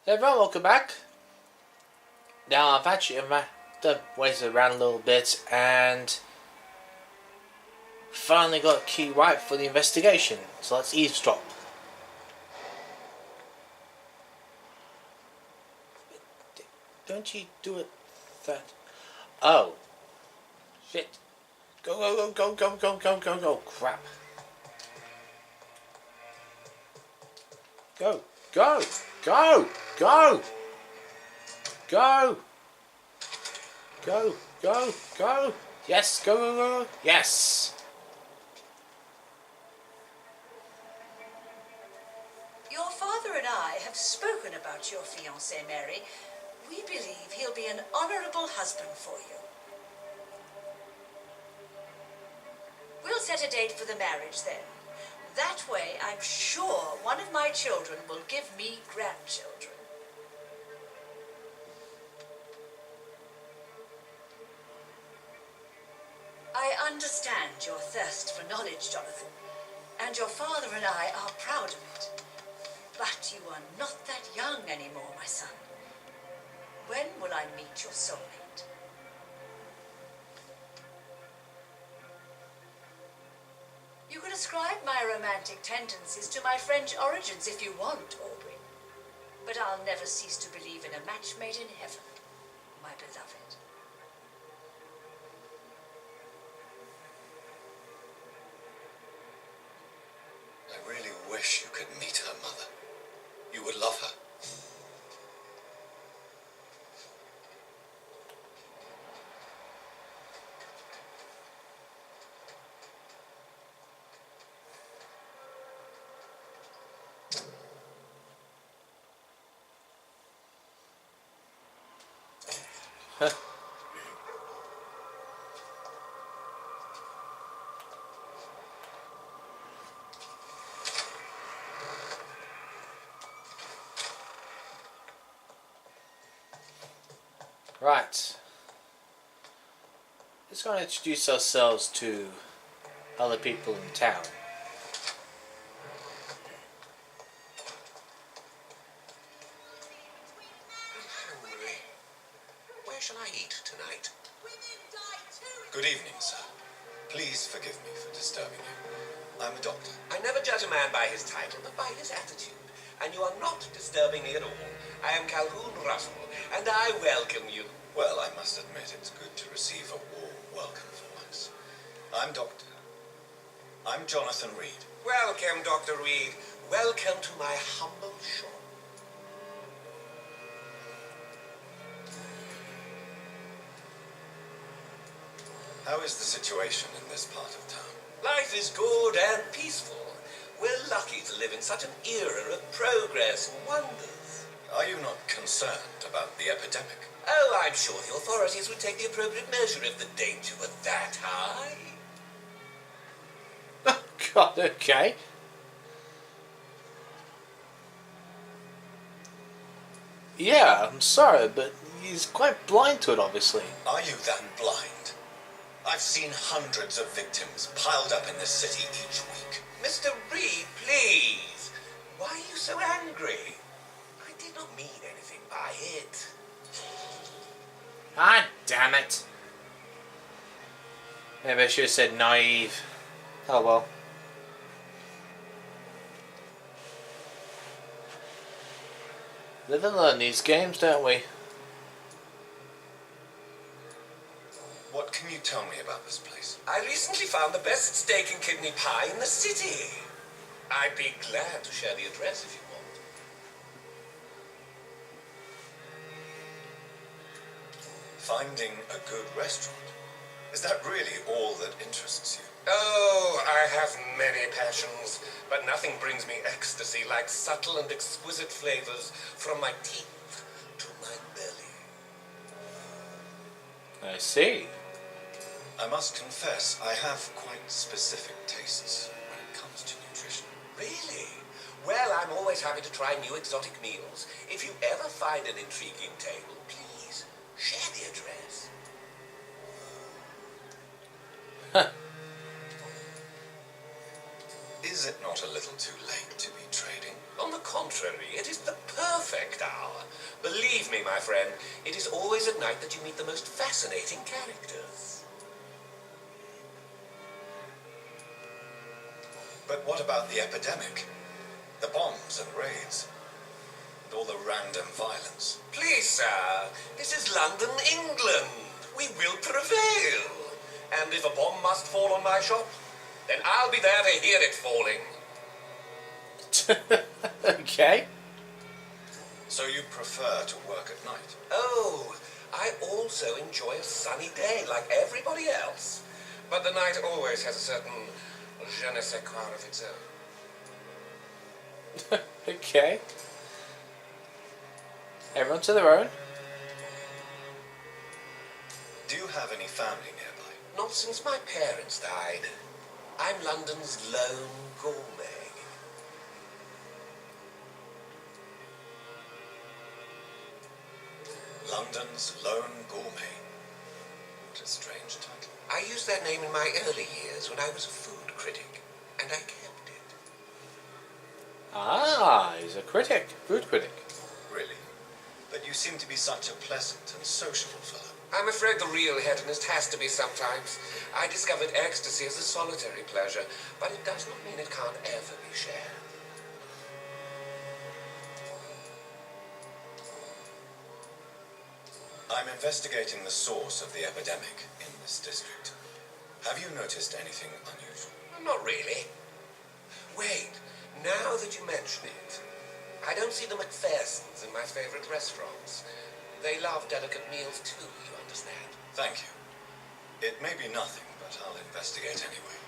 Hey everyone, welcome back. Now I've actually done waited around a little bit and finally got a key right for the investigation. So let's eavesdrop. Don't you do it that... Oh. Shit. Go, go, go, go, go, go, go, go, go. Crap. Go, go, go, go. Go! Go! Go! Go! Yes! Go! Go! Go! Yes! Your father and I have spoken about your fiancée, Mary. We believe he'll be an honorable husband for you. We'll set a date for the marriage then. That way, I'm sure one of my children will give me grandchildren. I understand your thirst for knowledge, Jonathan, and your father and I are proud of it. But you are not that young anymore, my son. When will I meet your soulmate? You can ascribe my romantic tendencies to my French origins if you want, Aubrey. But I'll never cease to believe in a match made in heaven, my beloved. I really wish you could meet her mother. You would love her. Right. Let's go and introduce ourselves to other people in town. I'm hungry. Where shall I eat tonight? Good evening, sir. Please forgive me for disturbing you. I'm a doctor. I never judge a man by his title, but by his attitude. And you are not disturbing me at all. I am Calhoun Russell, and I welcome you. Well, I must admit it's good to receive a warm welcome for once. I'm Doctor. I'm Jonathan Reed. Welcome, Dr. Reed. Welcome to my humble shop. How is the situation in this part of town? Life is good and peaceful. We're lucky to live in such an era of progress and wonders. Are you not concerned about the epidemic? Oh, I'm sure the authorities would take the appropriate measure if the danger were that high. Oh God, okay. Yeah, I'm sorry, but he's quite blind to it, obviously. Are you that blind? I've seen hundreds of victims piled up in this city each week. Mr. Reed, please. Why are you so angry? I did not mean anything by it. Ah, damn it. Maybe I should have said naive. Oh well. Live and learn these games, don't we? What can you tell me about this place? I recently found the best steak and kidney pie in the city. I'd be glad to share the address if you want. Finding a good restaurant? Is that really all that interests you? Oh, I have many passions, but nothing brings me ecstasy like subtle and exquisite flavors from my teeth to my belly. I see. I must confess, I have quite specific tastes when it comes to nutrition. Really? Well, I'm always happy to try new exotic meals. If you ever find an intriguing table, please share the address. Is it not a little too late to be trading? On the contrary, it is the perfect hour. Believe me, my friend, it is always at night that you meet the most fascinating characters. But what about the epidemic? The bombs and raids? And all the random violence? Please, sir, this is London, England. We will prevail. And if a bomb must fall on my shop, then I'll be there to hear it falling. Okay. So you prefer to work at night? Oh, I also enjoy a sunny day like everybody else. But the night always has a certain je ne sais quoi of its own. Okay. Everyone to their own. Do you have any family nearby? Not since my parents died. I'm London's lone gourmet. London's Lone Gourmet. What a strange title. I used that name in my early years when I was a food critic, and I kept it. Ah, he's a critic. Food critic. Really? But you seem to be such a pleasant and sociable fellow. I'm afraid the real hedonist has to be sometimes. I discovered ecstasy as a solitary pleasure, but it does not mean it can't ever be shared. I'm investigating the source of the epidemic in this district. Have you noticed anything unusual? Not really. Wait, now that you mention it, I don't see the McPhersons in my favorite restaurants. They love delicate meals too, you understand? Thank you. It may be nothing, but I'll investigate anyway.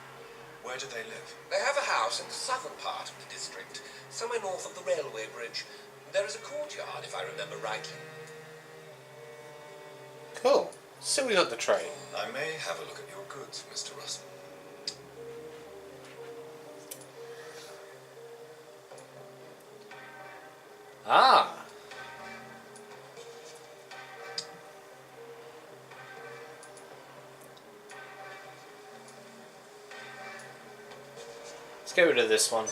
Where do they live? They have a house in the southern part of the district, somewhere north of the railway bridge. There is a courtyard, if I remember rightly. Cool. So we got the train. I may have a look at your goods, Mr. Russell. Ah. Let's get rid of this one.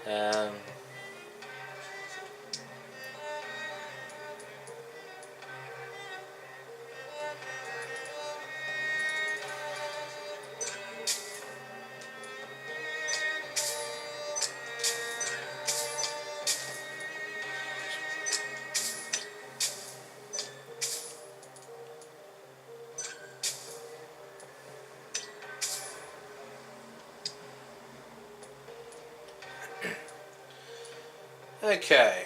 Um, okay.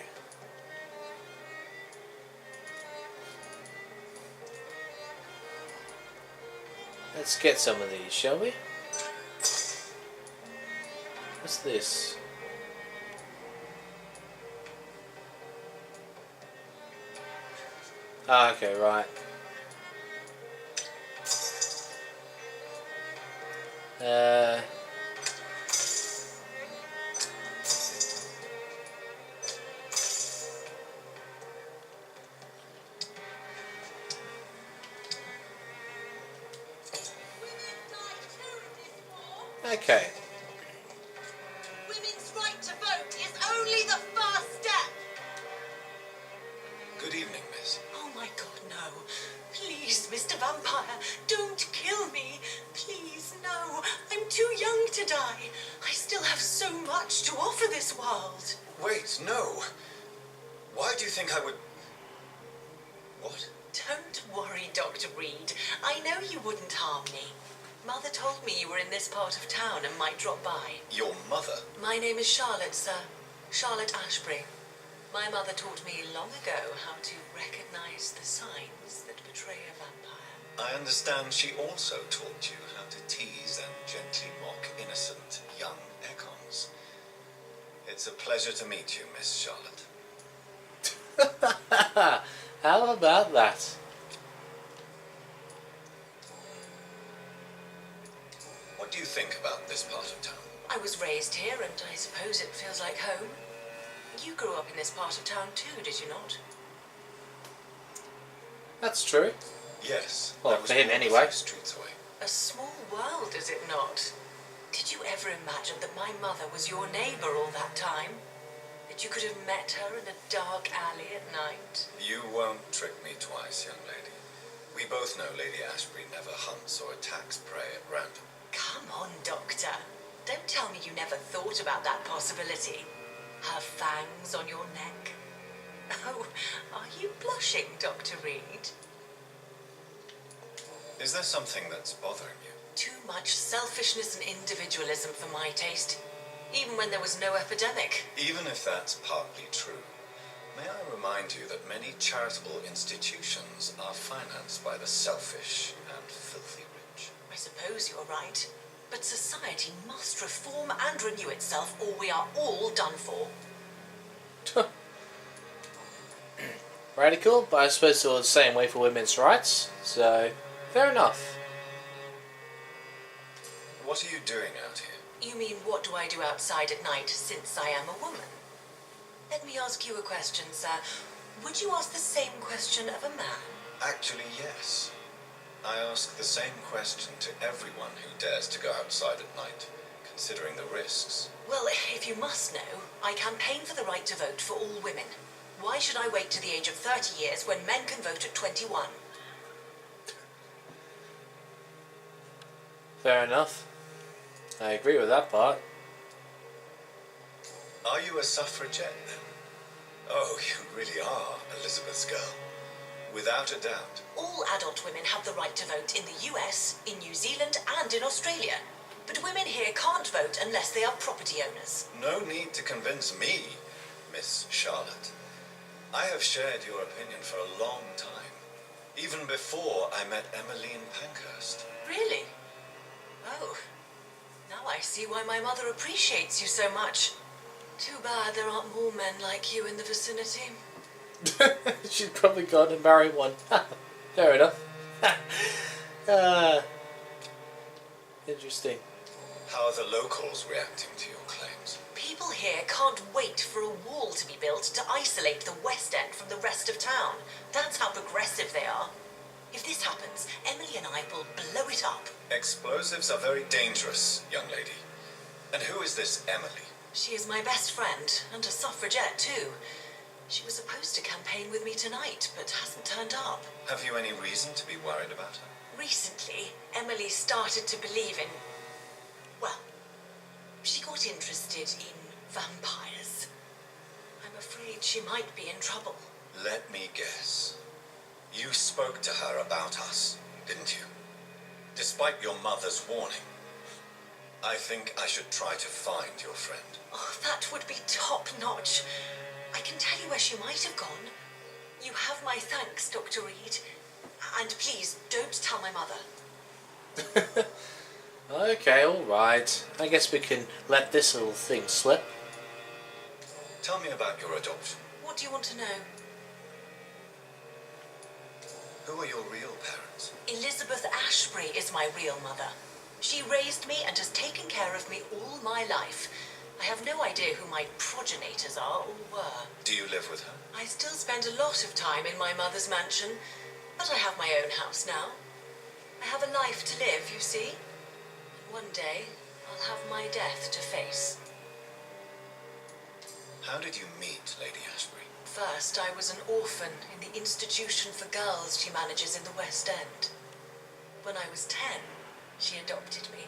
Let's get some of these, shall we? What's this? Ah, okay, right. Okay. Women's right to vote is only the first step. Good evening, miss. Oh my God, no. Please, Mr. Vampire, don't kill me. Please, no. I'm too young to die. I still have so much to offer this world. Wait, no. Why do you think I would... What? Don't worry, Dr. Reed. I know you wouldn't harm me. Mother told me you were in this part of town and might drop by. Your mother? My name is Charlotte, sir. Charlotte Ashbury. My mother taught me long ago how to recognize the signs that betray a vampire. I understand she also taught you how to tease and gently mock innocent young Econs. It's a pleasure to meet you, Miss Charlotte. How about that? What do you think about this part of town? I was raised here, and I suppose it feels like home. You grew up in this part of town too, did you not? That's true. Yes. Well, that was for him more than a anyway. few streets away. A small world, is it not? Did you ever imagine that my mother was your neighbor all that time? That you could have met her in a dark alley at night? You won't trick me twice, young lady. We both know Lady Ashbury never hunts or attacks prey at random. Come on, Doctor. Don't tell me you never thought about that possibility. Her fangs on your neck. Oh, are you blushing, Dr. Reed? Is there something that's bothering you? Too much selfishness and individualism for my taste. Even when there was no epidemic. Even if that's partly true, may I remind you that many charitable institutions are financed by the selfish and filthy rich. I suppose you're right. But society must reform and renew itself, or we are all done for. Radical, but I suppose it's all the same way for women's rights, so fair enough. What are you doing out here? You mean, what do I do outside at night since I am a woman? Let me ask you a question, sir. Would you ask the same question of a man? Actually, yes. I ask the same question to everyone who dares to go outside at night, considering the risks. Well, if you must know, I campaign for the right to vote for all women. Why should I wait to the age of 30 years when men can vote at 21? Fair enough. I agree with that part. Are you a suffragette then? Oh, you really are Elizabeth's girl. Without a doubt. All adult women have the right to vote in the US, in New Zealand, and in Australia. But women here can't vote unless they are property owners. No need to convince me, Miss Charlotte. I have shared your opinion for a long time, even before I met Emmeline Pankhurst. Really? Oh, now I see why my mother appreciates you so much. Too bad there aren't more men like you in the vicinity. She's probably gone and married one. Fair enough. Interesting. How are the locals reacting to your claims? People here can't wait for a wall to be built to isolate the West End from the rest of town. That's how progressive they are. If this happens, Emily and I will blow it up. Explosives are very dangerous, young lady. And who is this Emily? She is my best friend, and a suffragette too. She was supposed to campaign with me tonight, but hasn't turned up. Have you any reason to be worried about her? Recently, Emily started to believe in... well, she got interested in vampires. I'm afraid she might be in trouble. Let me guess. You spoke to her about us, didn't you? Despite your mother's warning. I think I should try to find your friend. Oh, that would be top-notch. I can tell you where she might have gone. You have my thanks, Dr. Reed. And please, don't tell my mother. Okay, alright. I guess we can let this little thing slip. Tell me about your adoption. What do you want to know? Who are your real parents? Elizabeth Ashbury is my real mother. She raised me and has taken care of me all my life. I have no idea who my progenitors are or were. Do you live with her? I still spend a lot of time in my mother's mansion, but I have my own house now. I have a life to live, you see. And one day, I'll have my death to face. How did you meet Lady Ashbury? First, I was an orphan in the institution for girls she manages in the West End. When I was 10, she adopted me,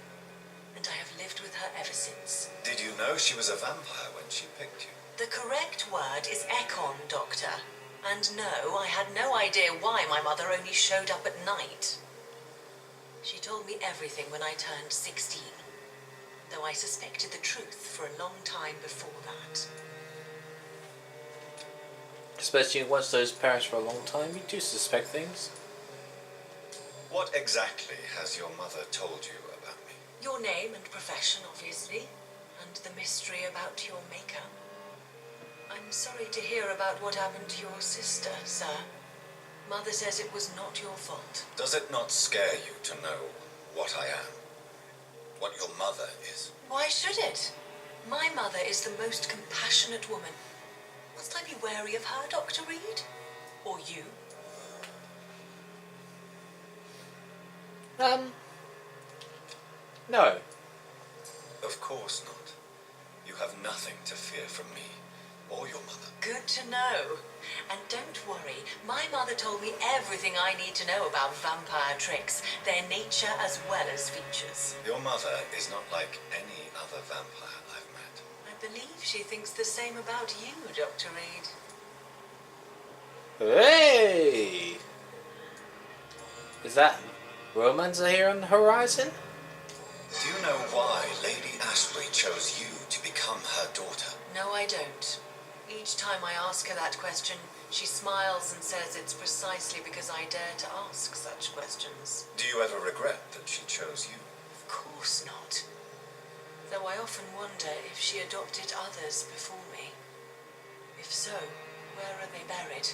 and I have lived with her ever since. Did you know she was a vampire when she picked you? The correct word is Ekon, Doctor. And no, I had no idea why my mother only showed up at night. She told me everything when I turned 16, though I suspected the truth for a long time before that. Especially once those parents for a long time, you do suspect things. What exactly has your mother told you about me? Your name and profession, obviously, and the mystery about your maker. I'm sorry to hear about what happened to your sister, sir. Mother says it was not your fault. Does it not scare you to know what I am? What your mother is? Why should it? My mother is the most compassionate woman. Must I be wary of her, Dr. Reed? Or you? No. Of course not. You have nothing to fear from me or your mother. Good to know. And don't worry, my mother told me everything I need to know about vampire tricks, their nature as well as features. Your mother is not like any other vampire I've met. I believe she thinks the same about you, Dr. Reed. Hey! Is that romance here on the horizon? Do you know why Lady Ashbury chose you to become her daughter? No, I don't. Each time I ask her that question, she smiles and says it's precisely because I dare to ask such questions. Do you ever regret that she chose you? Of course not. Though I often wonder if she adopted others before me. If so, where are they buried?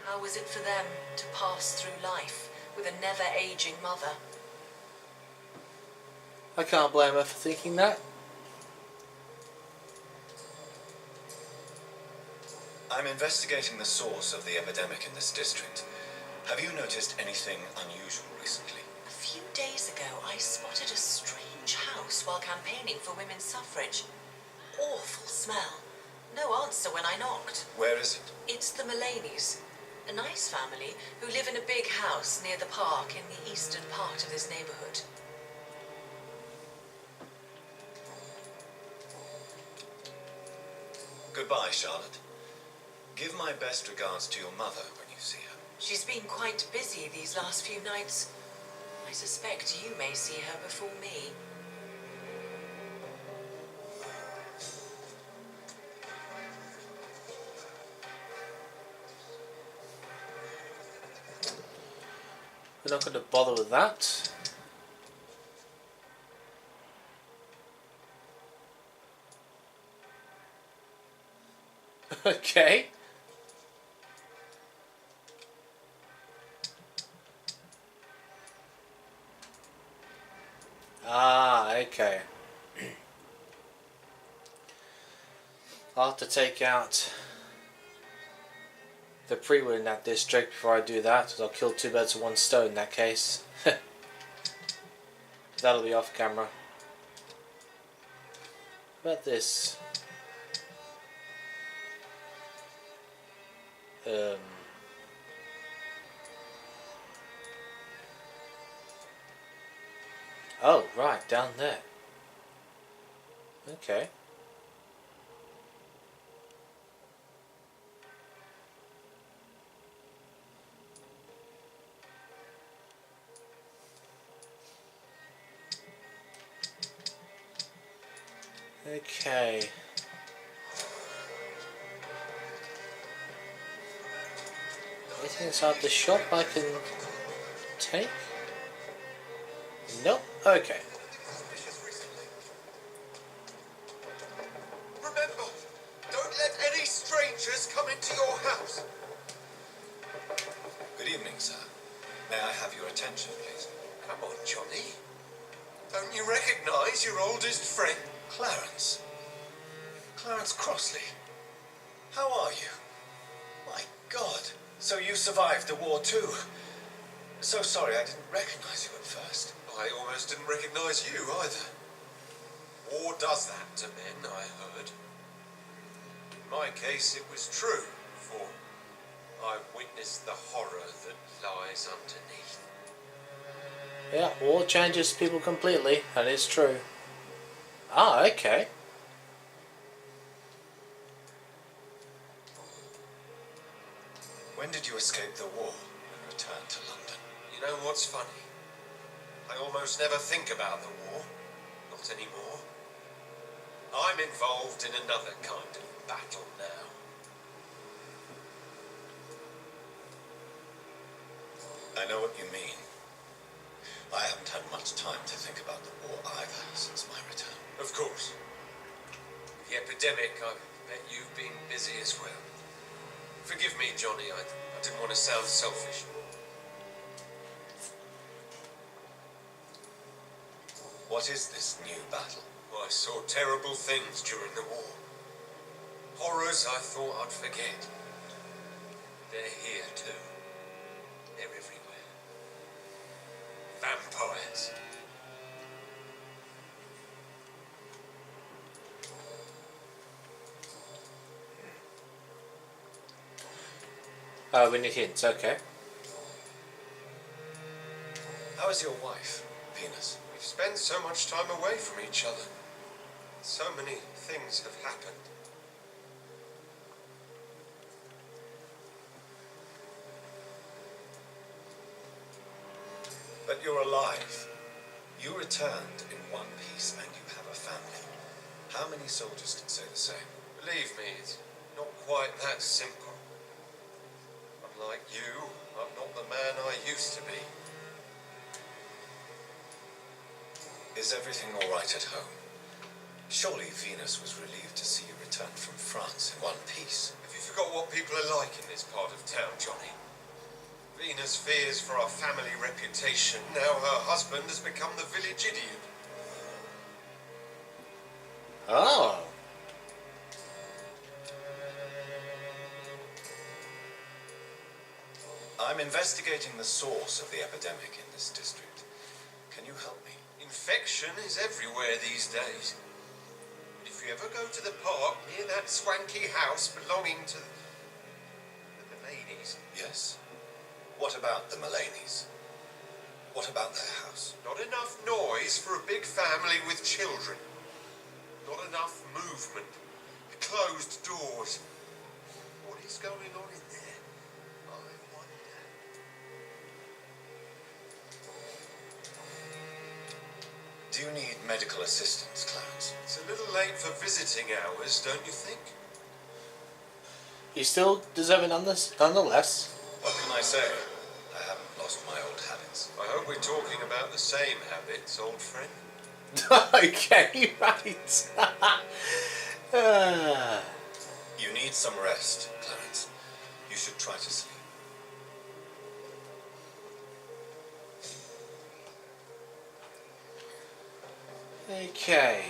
How was it for them to pass through life with a never-aging mother? I can't blame her for thinking that. I'm investigating the source of the epidemic in this district. Have you noticed anything unusual recently? A few days ago, I spotted a strange house while campaigning for women's suffrage. Awful smell. No answer when I knocked. Where is it? It's the Mullaneys, a nice family who live in a big house near the park in the eastern part of this neighborhood. Goodbye, Charlotte. Give my best regards to your mother when you see her. She's been quite busy these last few nights. I suspect you may see her before me. We're not going to bother with that. Okay. Ah, okay. I'll have to take out the pre-win in that district before I do that, because I'll kill two birds with one stone in that case. That'll be off camera. What about this? Oh, right, down there. Okay. Okay. Anything inside the shop I can take? Nope. Okay. Remember, don't let any strangers come into your house. Good evening, sir. May I have your attention, please? Come on, Johnny. Don't you recognize your oldest friend? Clarence. Clarence Crossley. How are you? My God. So you survived the war too. So sorry I didn't recognize you at first. I almost didn't recognize you either. War does that to men, I heard. In my case, it was true, for I witnessed the horror that lies underneath. Yeah, war changes people completely. That is true. Ah, okay. When did you escape the war and return to London? You know what's funny? I almost never think about the war. Not anymore. I'm involved in another kind of battle now. I know what you mean. I haven't had much time to think about the war either since my return. Of course. The epidemic, I bet you've been busy as well. Forgive me, Johnny, I didn't want to sound selfish. What is this new battle? I saw terrible things during the war. Horrors I thought I'd forget. They're here too. They're everywhere. Vampires. Oh, we need hints, okay. How is your wife, Venus? We've spent so much time away from each other. So many things have happened. But you're alive. You returned in one piece and you have a family. How many soldiers can say the same? Believe me, it's not quite that simple. Unlike you, I'm not the man I used to be. Is everything all right at home? Surely Venus was relieved to see you return from France in one piece. Have you forgot what people are like in this part of town, Johnny? Venus fears for our family reputation. Now her husband has become the village idiot. Oh. I'm investigating the source of the epidemic in this district. Can you help me? Infection is everywhere these days. But if you ever go to the park near that swanky house belonging to the ladies... Yes? What about the Mullaneys? What about their house? Not enough noise for a big family with children. Not enough movement. Closed doors. What is going on in there? I wonder. Do you need medical assistance, Clarence? It's a little late for visiting hours, don't you think? You still deserve it nonetheless. What can I say? I haven't lost my old habits. I hope we're talking about the same habits, old friend. Okay, right. You need some rest, Clarence. You should try to sleep. Okay.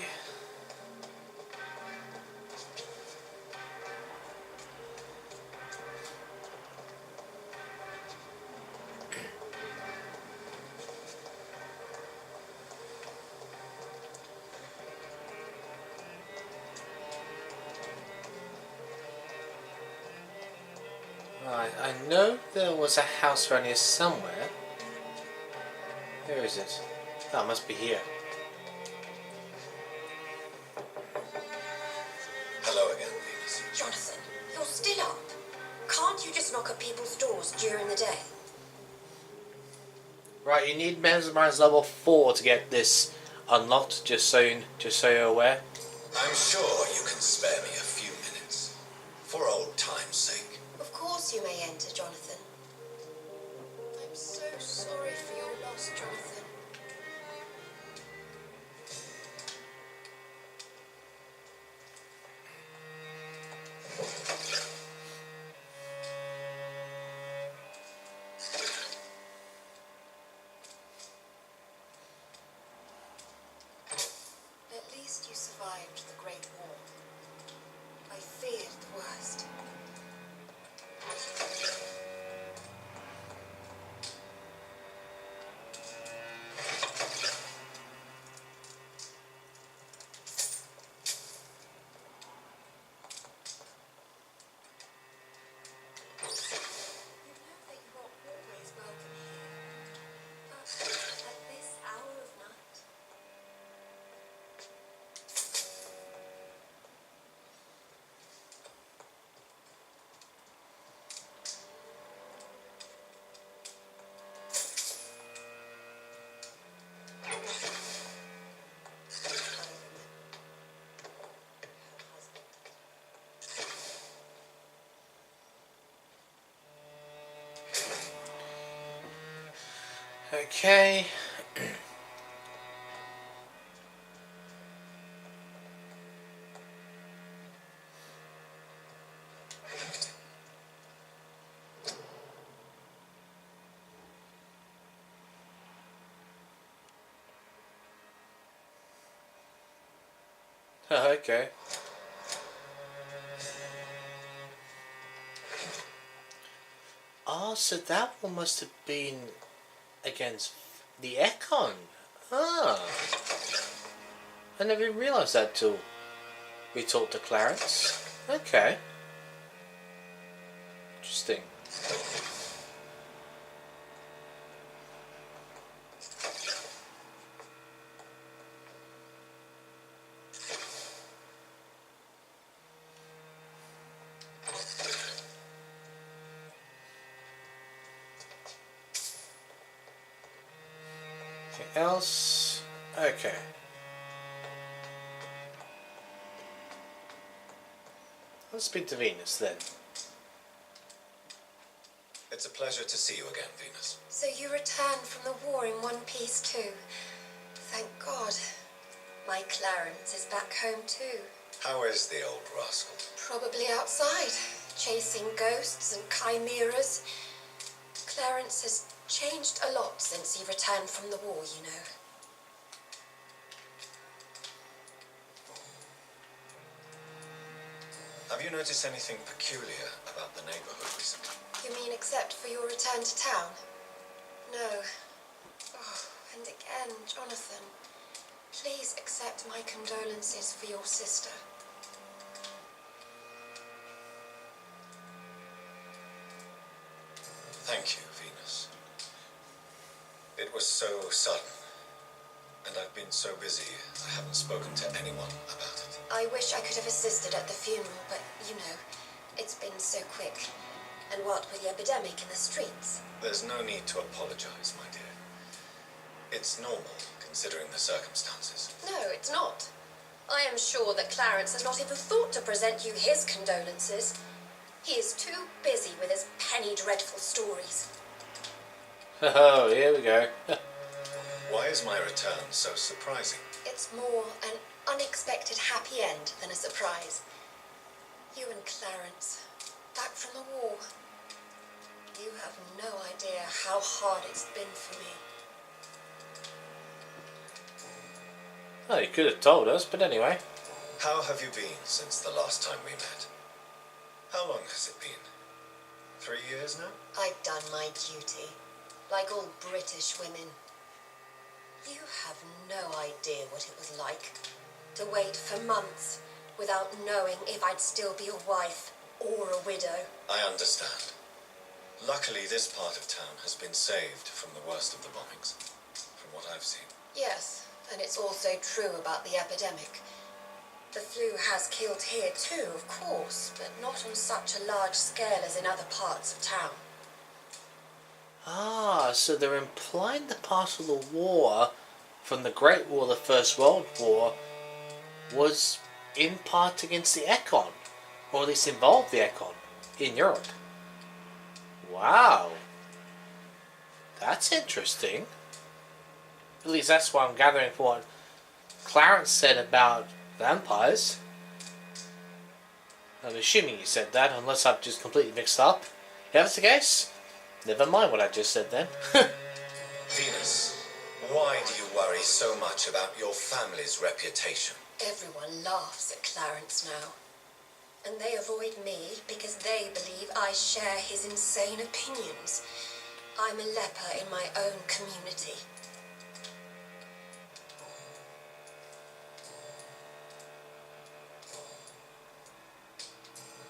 Right, I know there was a house around here somewhere. Where is it? Oh, it must be here. Hello again, Venus. Jonathan, you're still up. Can't you just knock at people's doors during the day? Right, you need Mesmerize level 4 to get this unlocked, just so you're aware. I'm sure you can spare me a few minutes. For old time's sake. Of course you may enter, Jonathan. I'm so sorry for your loss, Jonathan. At least you survived the Great War. I feared the worst. Okay. Okay. Oh, so that one must have been against the Econ. Ah. I never even realised that till we talked to Clarence. Okay. Interesting. Anything else? Okay. Let's speak to Venus then. It's a pleasure to see you again, Venus. So you returned from the war in one piece too. Thank God. My Clarence is back home too. How is the old rascal? Probably outside, chasing ghosts and chimeras. Clarence has changed a lot since he returned from the war, you know. Have you noticed anything peculiar about the neighborhood recently? You mean except for your return to town? No. Oh, and again, Jonathan, please accept my condolences for your sister. Thank you, Venus. It was so sudden, and I've been so busy I haven't spoken to anyone about it. I wish I could have assisted at the funeral, but, you know, it's been so quick. And what with the epidemic in the streets? There's no need to apologize, my dear. It's normal, considering the circumstances. No, it's not. I am sure that Clarence has not even thought to present you his condolences. He is too busy with his penny dreadful stories. Oh, here we go. Why is my return so surprising? It's more an unexpected happy end than a surprise. You and Clarence, back from the war. You have no idea how hard it's been for me. Oh, you could have told us, but anyway. How have you been since the last time we met? How long has it been? 3 years now? I've done my duty, like all British women. You have no idea what it was like to wait for months without knowing if I'd still be a wife or a widow. I understand. Luckily, this part of town has been saved from the worst of the bombings, from what I've seen. Yes, and it's also true about the epidemic. The flu has killed here too, of course, but not on such a large scale as in other parts of town. Ah, so they're implying the part of the war from the Great War, the First World War, was in part against the Econ, or at least involved the Econ, in Europe. Wow. That's interesting. At least that's what I'm gathering from what Clarence said about vampires. I'm assuming he said that, unless I've just completely mixed up. If that's the case, never mind what I just said then. Venus, why do you worry so much about your family's reputation? Everyone laughs at Clarence now. And they avoid me because they believe I share his insane opinions. I'm a leper in my own community.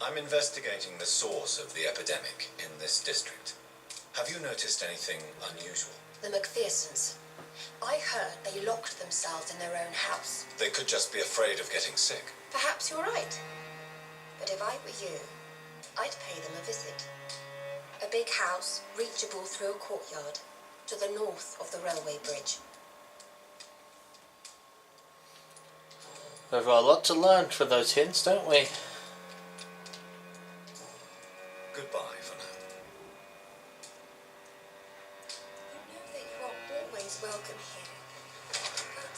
I'm investigating the source of the epidemic in this district. Have you noticed anything unusual? The Macphersons. I heard they locked themselves in their own house. They could just be afraid of getting sick. Perhaps you're right. But if I were you, I'd pay them a visit. A big house, reachable through a courtyard, to the north of the railway bridge. We've got a lot to learn from those hints, don't we? Goodbye for now. You know that you are always welcome here. But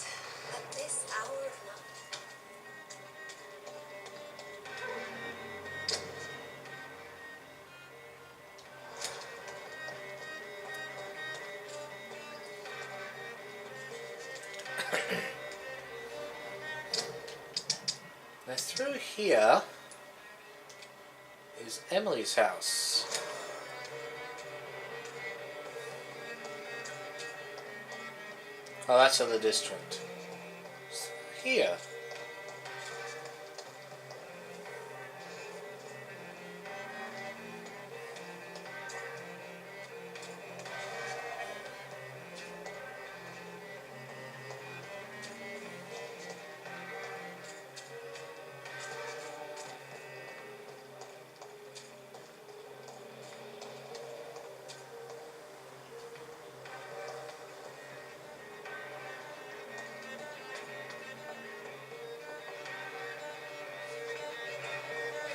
at this hour of night... Now through here is Emily's house. Oh, that's other district. So here.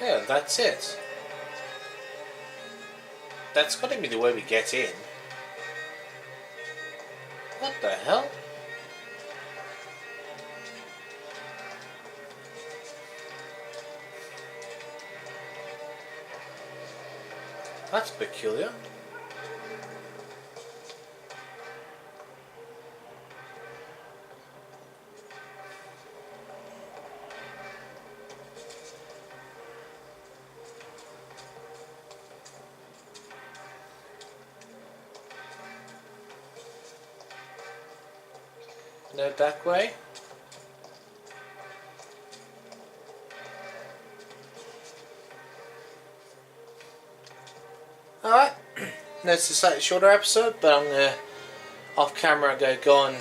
Yeah, that's it. That's got to be the way we get in. What the hell? That's peculiar. No that way. Alright, no, it's a slightly shorter episode, but I'm gonna off camera go and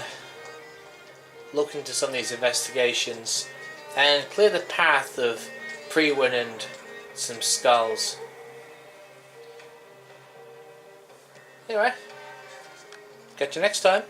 look into some of these investigations and clear the path of Prewin and some skulls. Anyway, catch you next time.